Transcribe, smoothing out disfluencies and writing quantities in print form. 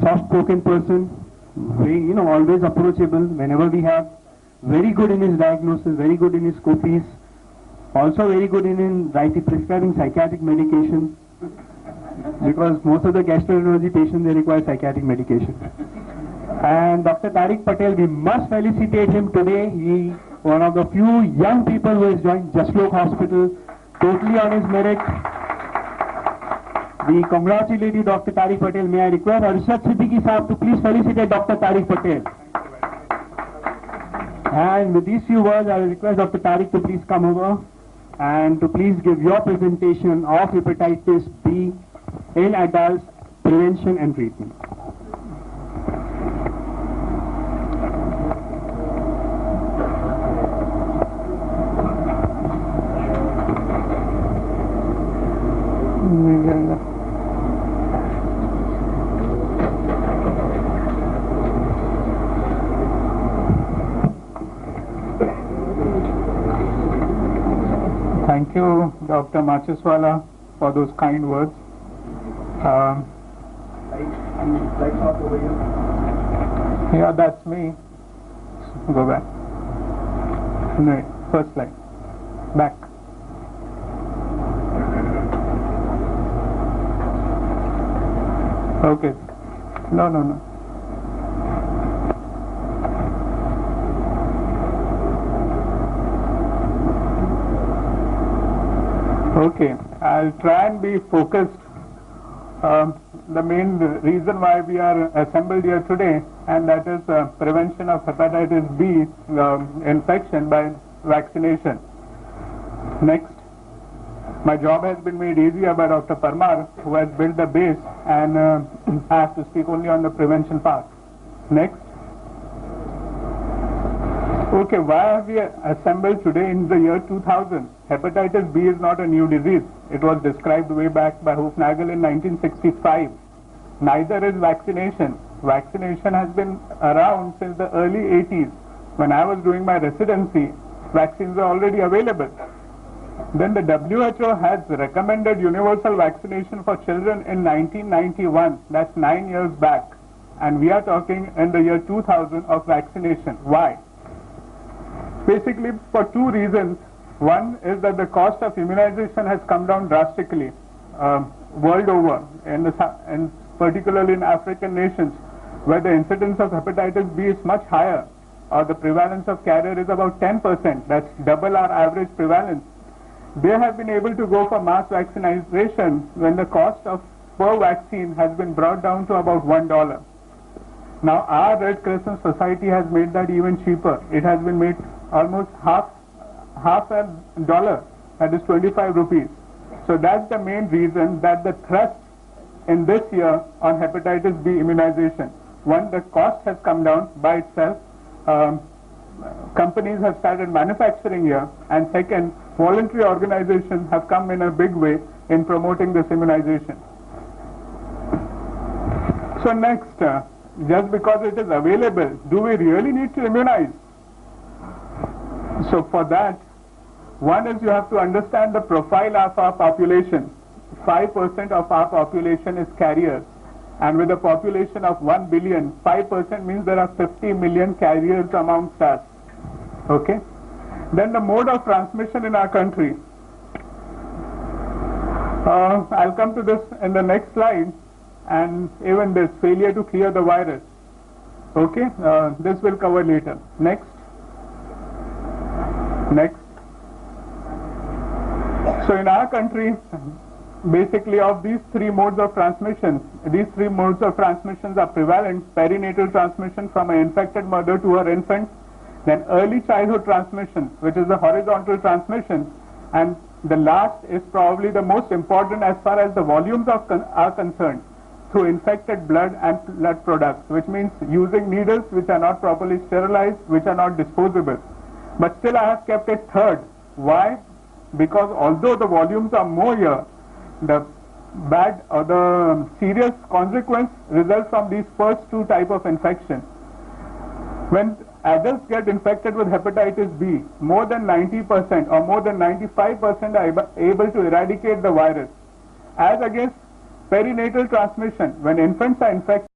soft-spoken person, very, always approachable whenever we have. Very good in his diagnosis, very good in his copies. Also very good in prescribing psychiatric medication, because most of the gastroenterology patients, they require psychiatric medication. And Dr. Tariq Patel, we must felicitate him today. He one of the few young people who has joined Jaslok Hospital, totally on his merit. We congratulate you, Dr. Tariq Patel. May I request Arshad Siddiqui Sahab to please felicitate Dr. Tariq Patel. And with these few words, I will request Dr. Tariq to please come over and to please give your presentation of hepatitis B in adults, prevention and treatment. Thank you, Dr. Machiswala, for those kind words. Yeah, that's me. Go back. No, first slide. Back. Okay. No. Okay, I'll try and be focused. The main reason why we are assembled here today, and that is prevention of hepatitis B infection by vaccination. Next, my job has been made easier by Dr. Parmar, who has built the base, and I have to speak only on the prevention part. Next. Okay, why have we assembled today in the year 2000? Hepatitis B is not a new disease. It was described way back by Hufnagel in 1965. Neither is vaccination. Vaccination has been around since the early 80s. When I was doing my residency, vaccines were already available. Then the WHO has recommended universal vaccination for children in 1991. That's 9 years back. And we are talking in the year 2000 of vaccination. Why? Basically for two reasons. One is that the cost of immunization has come down drastically world over, and particularly in African nations, where the incidence of hepatitis B is much higher, or the prevalence of carrier is about 10%. That's double our average prevalence. They have been able to go for mass vaccination when the cost of per vaccine has been brought down to about $1. Now our Red Crescent Society has made that even cheaper. It has been made almost half $1, that is 25 rupees. So that's the main reason that the thrust in this year on hepatitis B immunization. One, the cost has come down by itself. Companies have started manufacturing here, and second, voluntary organizations have come in a big way in promoting this immunization. So next, just because it is available, do we really need to immunize? So for that, one is you have to understand the profile of our population. 5% of our population is carriers. And with a population of 1 billion, 5% means there are 50 million carriers amongst us. Okay? Then the mode of transmission in our country. I'll come to this in the next slide. And even this failure to clear the virus. Okay? This will cover later. Next. So in our country, basically of these three modes of transmission are prevalent: perinatal transmission from an infected mother to her infant, then early childhood transmission, which is the horizontal transmission, and the last is probably the most important as far as the volumes are concerned, through infected blood and blood products, which means using needles which are not properly sterilized, which are not disposable. But still I have kept it third. Why? Because although the volumes are more here, the bad or the serious consequence results from these first two types of infection. When adults get infected with hepatitis B, more than 90% or more than 95% are able to eradicate the virus. As against perinatal transmission, when infants are infected,